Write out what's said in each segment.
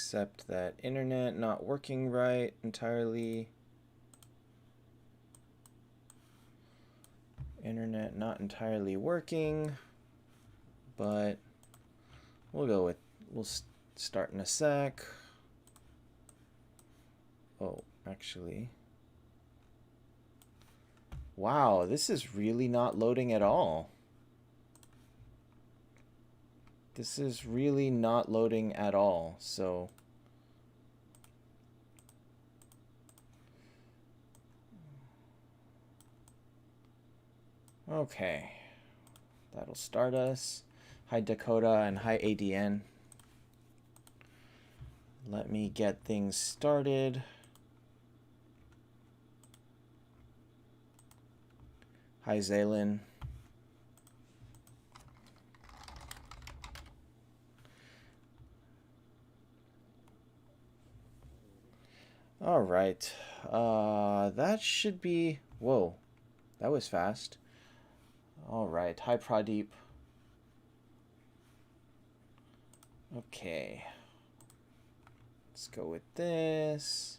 Except that internet not working right entirely. Internet not entirely working, but we'll start in a sec. Oh, actually. Wow, this is really not loading at all. This is really not loading at all, so okay. That'll start us. Hi Dakota and hi ADN. Let me get things started. Hi Zaylin. All right. That should be... Whoa. That was fast. All right. Hi Pradeep. Okay. Let's go with this.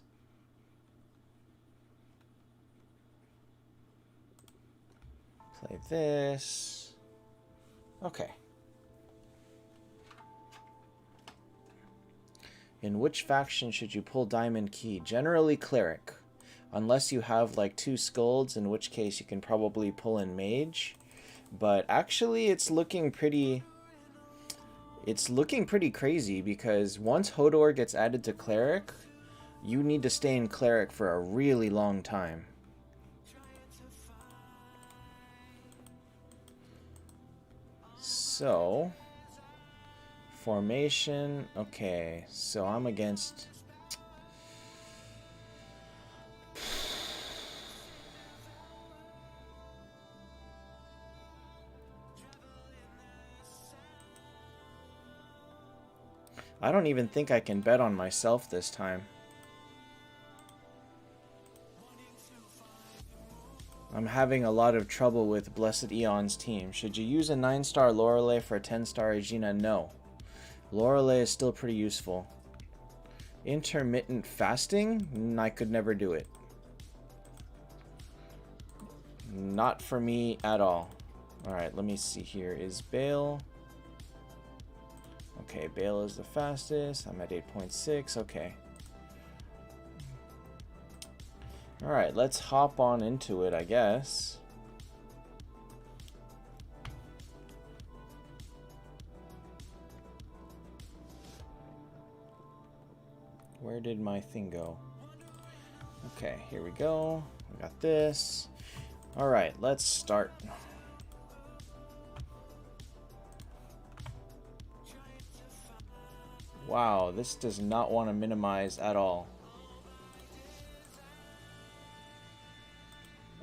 Play this. Okay. In which faction should you pull Diamond Key? Generally Cleric. Unless you have like 2 Scolds, in which case you can probably pull in Mage. But actually it's looking pretty... It's looking pretty crazy because once Hodor gets added to Cleric, you need to stay in Cleric for a really long time. So, formation, okay, so I'm against... I don't even think I can bet on myself this time. I'm having a lot of trouble with Blessed Eon's team. Should you use a 9-star Lorelei for a 10-star Aegina? No. Lorelei is still pretty useful. Intermittent fasting? I could never do it. Not for me at all. Alright, let me see here. Is Bale... Okay, Bale is the fastest. I'm at 8.6. Okay. Alright, let's hop on into it, I guess. Where did my thing go? Okay, here we go. We got this. Alright, let's start. Wow, this does not want to minimize at all.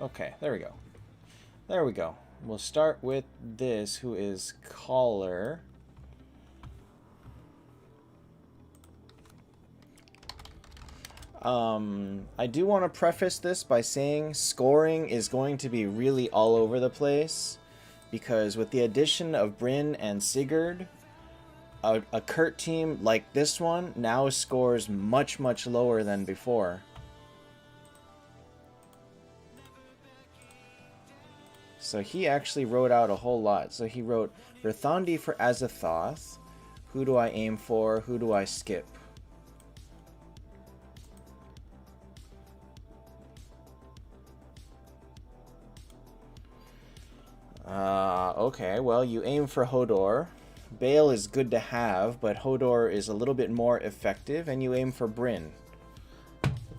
Okay, there we go. There we go. We'll start with this, who is Caller. I do want to preface this by saying scoring is going to be really all over the place, because with the addition of Brynn and Sigurd, a Kurt team like this one now scores much, much lower than before. So he actually wrote out a whole lot. So he wrote Verthandi for Azathoth. Who do I aim for? Who do I skip? Okay, well, you aim for Hodor. Bale is good to have, but Hodor is a little bit more effective, and you aim for Brynn.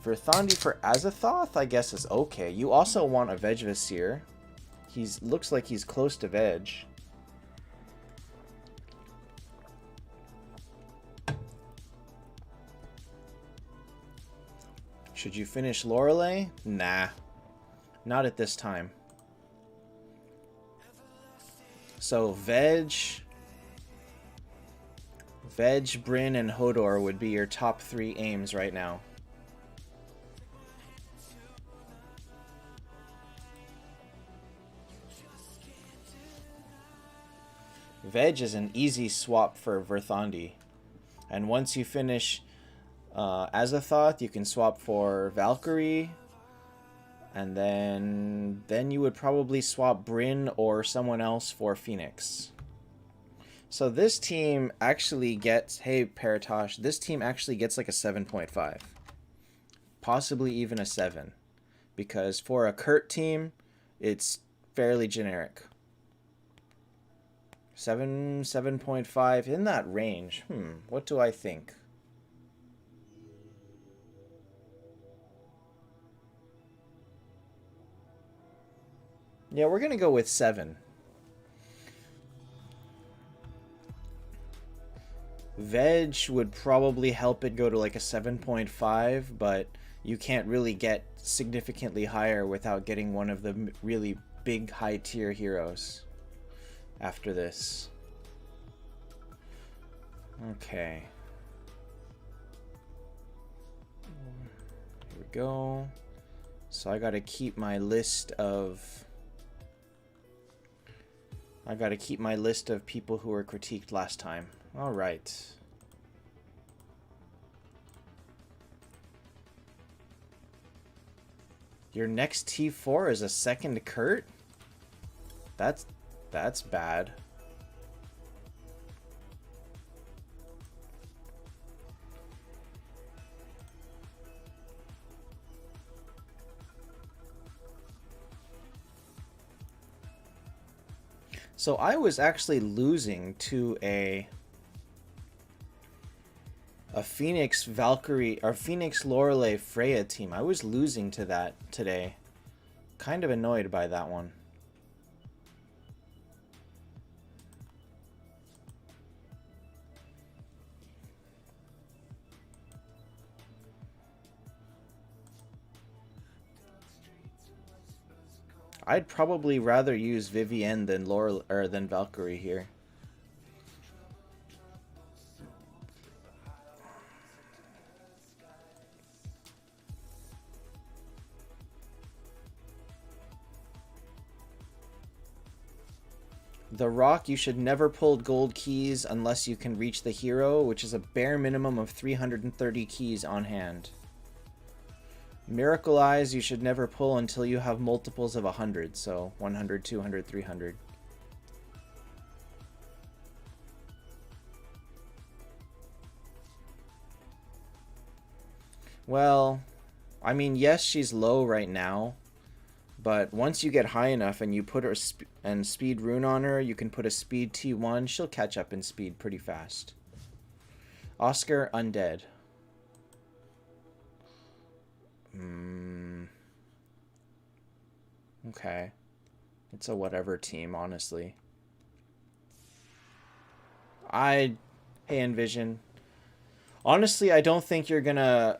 Verthandi for Azathoth, I guess, is okay. You also want a Veg Vizier. Looks like he's close to Veg. Should you finish Lorelei? Nah. Not at this time. So Veg, Brynn, and Hodor would be your top 3 aims right now. Veg is an easy swap for Verthandi. And once you finish Azathoth, you can swap for Valkyrie. And then you would probably swap Bryn or someone else for Phoenix. So this team actually gets, hey Paratosh, this team actually gets like a 7.5. Possibly even a 7. Because for a Kurt team, it's fairly generic. 7.5, in that range. What do I think? Yeah, we're going to go with 7. Veg would probably help it go to like a 7.5, but you can't really get significantly higher without getting one of the really big high tier heroes after this. Okay. Here we go. So I gotta keep my list of... people who were critiqued last time. Alright. Your next T4 is a second Kurt? That's bad. So I was actually losing to a Phoenix Valkyrie or Phoenix Lorelei Freya team. I was losing to that today. Kind of annoyed by that one. I'd probably rather use Vivienne than than Valkyrie here. The Rock, you should never pull gold keys unless you can reach the hero, which is a bare minimum of 330 keys on hand. Miracle Eyes, you should never pull until you have multiples of 100, so 100, 200, 300. Well, I mean, yes, she's low right now, but once you get high enough and you put her speed rune on her, you can put a speed T1, she'll catch up in speed pretty fast. Oscar, undead. Okay. It's a whatever team, honestly. Hey, Envision. Honestly, I don't think I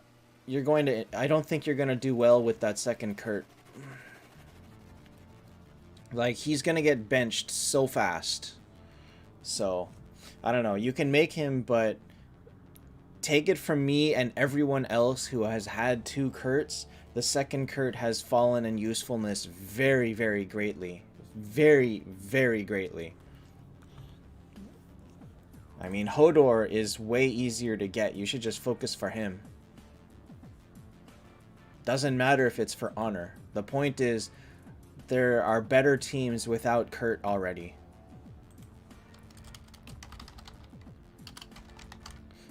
don't think you're gonna do well with that second Kurt. Like, he's gonna get benched so fast. So, I don't know. You can make him, but take it from me and everyone else who has had 2 Kurts, the second Kurt has fallen in usefulness very, very greatly. Very, very greatly. I mean, Hodor is way easier to get. You should just focus for him. Doesn't matter if it's for honor. The point is, there are better teams without Kurt already.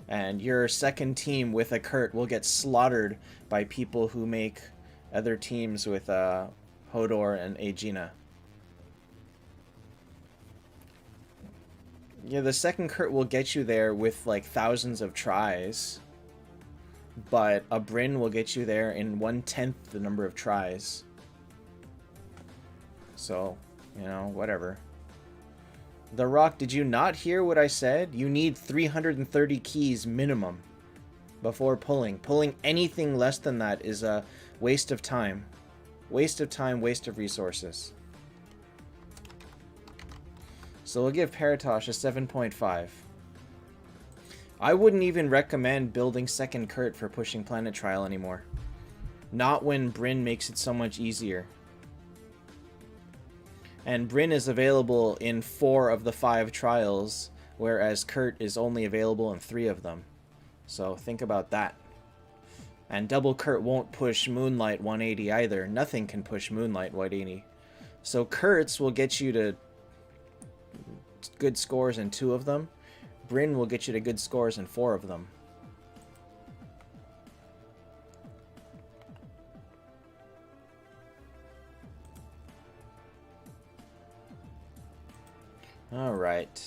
And your second team with a Kurt will get slaughtered by people who make other teams with Hodor and Aegina. Yeah, the second Kurt will get you there with like thousands of tries. But a Bryn will get you there in 1/10 the number of tries. So, you know, whatever. The Rock, did you not hear what I said? You need 330 keys minimum before pulling. Pulling anything less than that is a waste of time. Waste of time, waste of resources. So we'll give Paratosh a 7.5. I wouldn't even recommend building second Kurt for pushing Planet Trial anymore. Not when Bryn makes it so much easier. And Bryn is available in 4 of the 5 trials, whereas Kurt is only available in 3 of them. So think about that. And double Kurt won't push Moonlight 180 either. Nothing can push Moonlight 180. So Kurtz will get you to good scores in 2 of them. Bryn will get you to good scores in 4 of them. Alright.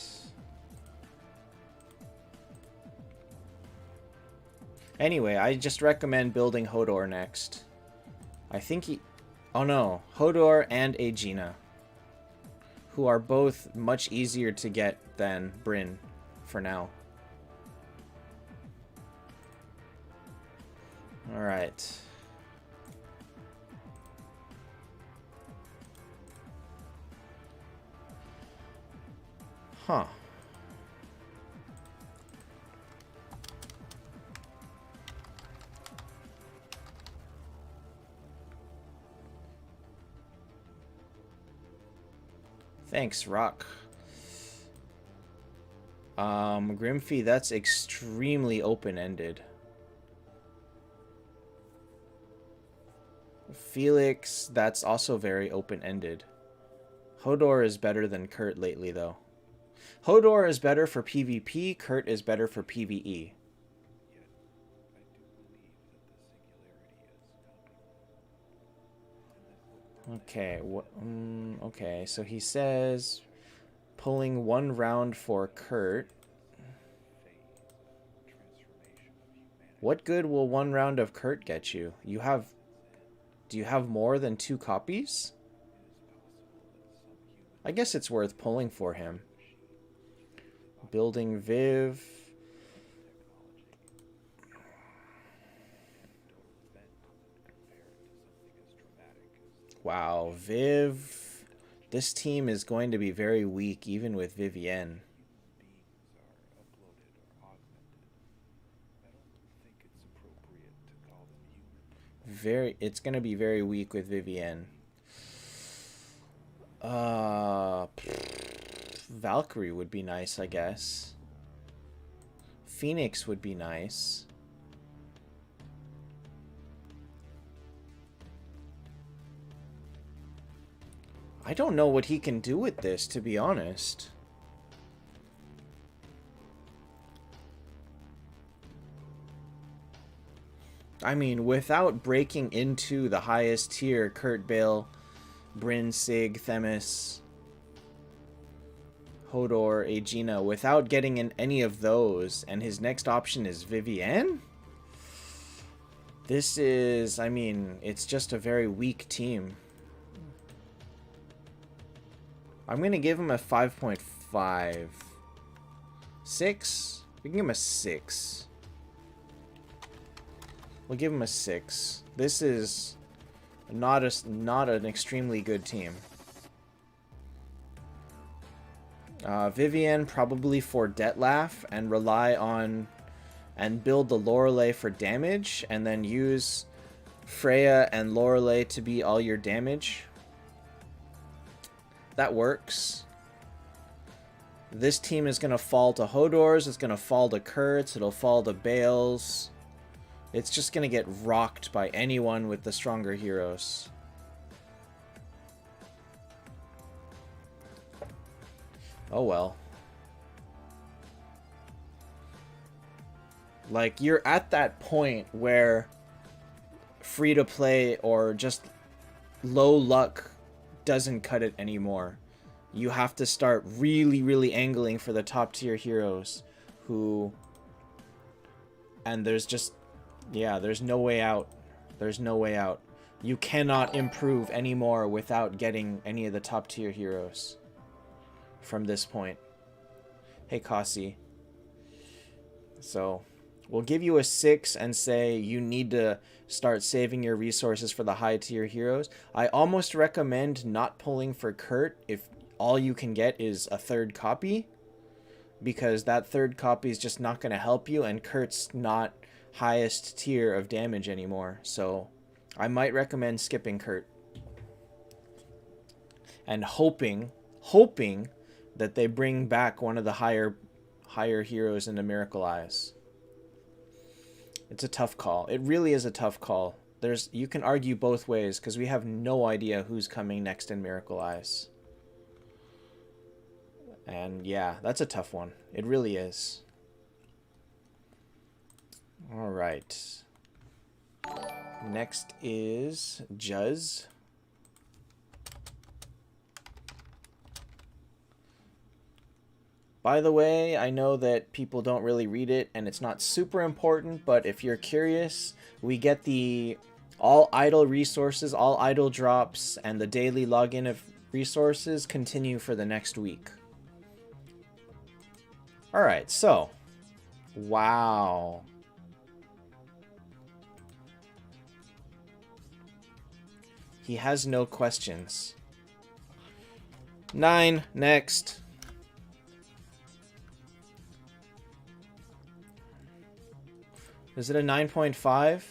Anyway, I just recommend building Hodor next. I think he... Oh no, Hodor and Aegina, who are both much easier to get than Bryn for now. Alright. Huh. Thanks, Rock. Grimfee, that's extremely open-ended. Felix, that's also very open-ended. Hodor is better than Kurt lately, though. Hodor is better for PvP, Kurt is better for PvE. Okay, okay, so he says pulling 1 round for Kurt. What good will 1 round of Kurt get you? Do you have more than 2 copies? I guess it's worth pulling for him. Building Viv. Wow, Viv. This team is going to be very weak, even with Vivienne. It's going to be very weak with Vivienne. Valkyrie would be nice, I guess. Phoenix would be nice. I don't know what he can do with this, to be honest. I mean, without breaking into the highest tier, Kurt, Bale, Bryn, Sig, Themis, Hodor, Aegina, without getting in any of those, and his next option is Vivienne? This is, I mean, it's just a very weak team. I'm going to give him a 5.5. 6? We can give him a 6. We'll give him a 6. This is not an extremely good team. Vivienne probably for Dettlaff and rely on and build the Lorelei for damage, and then use Freya and Lorelei to be all your damage. That works. This team is going to fall to Hodor's, it's going to fall to Kurt's, it'll fall to Bale's. It's just going to get rocked by anyone with the stronger heroes. Oh well. Like, you're at that point where free to play or just low luck doesn't cut it anymore. You have to start really, really angling for the top tier heroes who... And there's just... Yeah, there's no way out. There's no way out. You cannot improve anymore without getting any of the top tier heroes from this point. Hey, Kasi. So, we'll give you a 6 and say you need to start saving your resources for the high tier heroes. I almost recommend not pulling for Kurt if all you can get is a 3rd copy, because that 3rd copy is just not going to help you, and Kurt's not highest tier of damage anymore. So I might recommend skipping Kurt and hoping that they bring back one of the higher heroes into Miracle Eyes. It's a tough call. It really is a tough call. You can argue both ways because we have no idea who's coming next in Miracle Eyes. And yeah, that's a tough one. It really is. All right. Next is Juz. By the way, I know that people don't really read it and it's not super important, but if you're curious, we get the all idle resources, all idle drops, and the daily login of resources continue for the next week. Alright, so. Wow. He has no questions. 9, next. Is it a 9.5?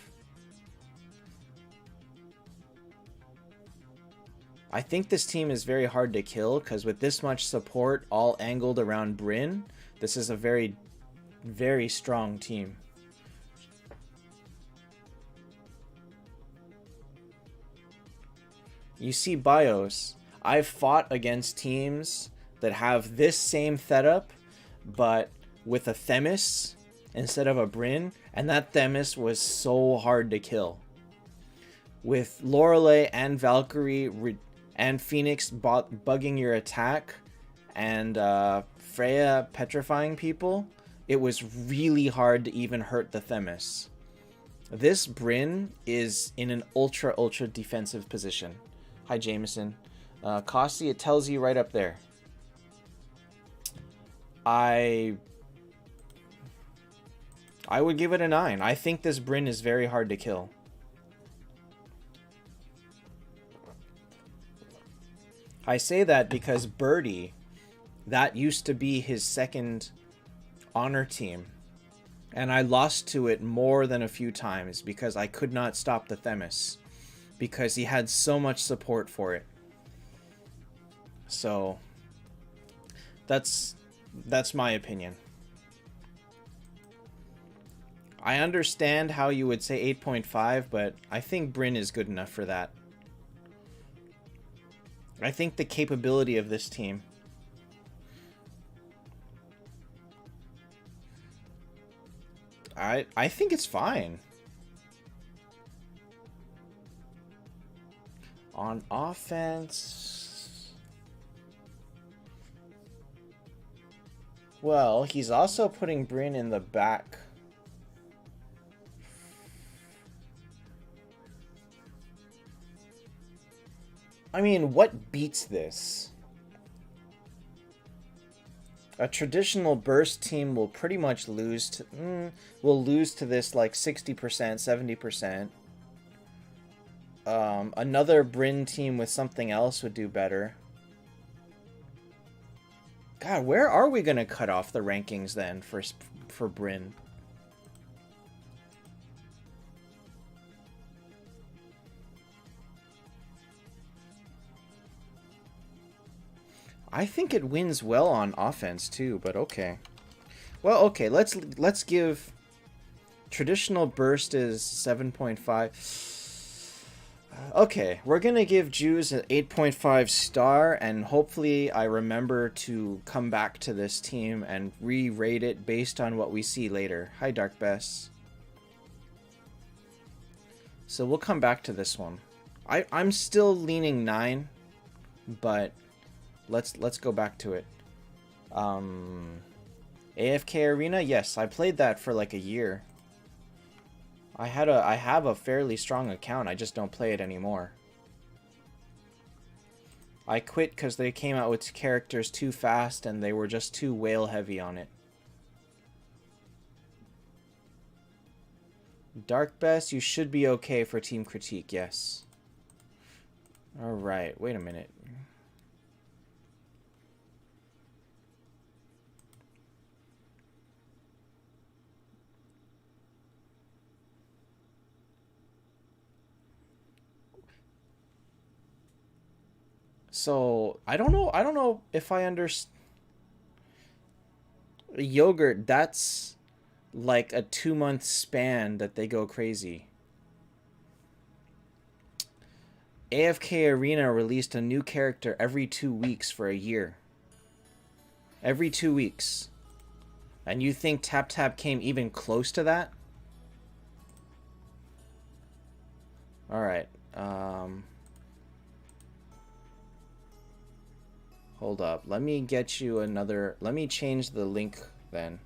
I think this team is very hard to kill because with this much support all angled around Bryn, this is a very, very strong team. You see BIOS. I've fought against teams that have this same setup, but with a Themis instead of a Bryn, and that Themis was so hard to kill. With Lorelei and Valkyrie and Phoenix bugging your attack, and Freya petrifying people, it was really hard to even hurt the Themis. This Bryn is in an ultra defensive position. Hi, Jameson. Kossi, it tells you right up there. I would give it a 9. I think this Bryn is very hard to kill. I say that because Birdie, that used to be his second honor team. And I lost to it more than a few times because I could not stop the Themis. Because he had so much support for it. So, that's my opinion. I understand how you would say 8.5, but I think Bryn is good enough for that. I think the capability of this team. I think it's fine. On offense... Well, he's also putting Bryn in the back. I mean, what beats this? A traditional burst team will pretty much lose to... will lose to this like 60%, 70%. Another Bryn team with something else would do better. God, where are we going to cut off the rankings then for Bryn? I think it wins well on offense too, but okay. Well, okay, let's give traditional burst is 7.5. Okay, we're gonna give Jews an 8.5 star, and hopefully I remember to come back to this team and re-rate it based on what we see later. Hi, Dark Bess. So we'll come back to this one. I'm still leaning 9, but let's go back to it. AFK Arena, yes, I played that for like a year. I have a fairly strong account, I just don't play it anymore. I quit because they came out with characters too fast and they were just too whale heavy on it. Dark Best, you should be okay for Team Critique, yes. Alright, wait a minute. So, I don't know if I understand. Yogurt, that's like a 2-month span that they go crazy. AFK Arena released a new character every 2 weeks for a year. Every 2 weeks. And you think Taptap came even close to that? Alright. Hold up. Let me get you another... Let me change the link then.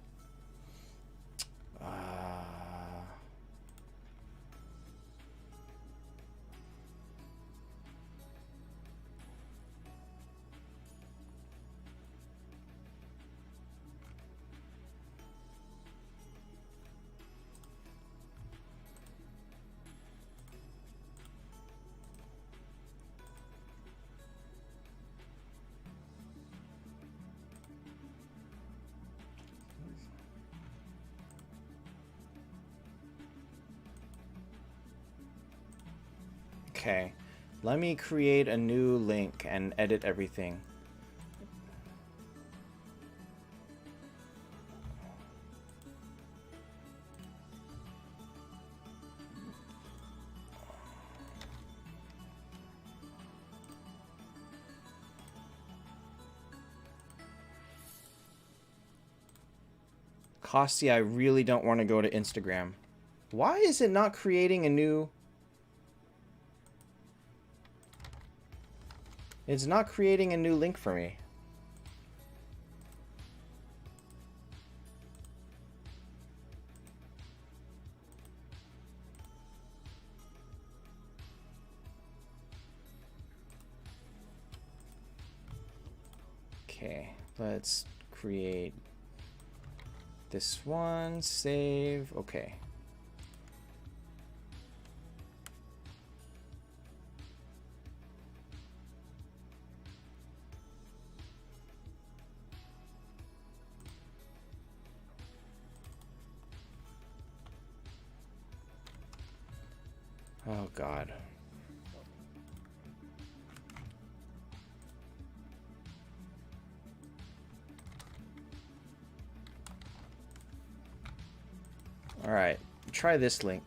Okay. Let me create a new link and edit everything. Kosty, I really don't want to go to Instagram. Why is it not creating a new... It's not creating a new link for me. Okay, let's create this one, save, okay. Oh God. All right, try this link.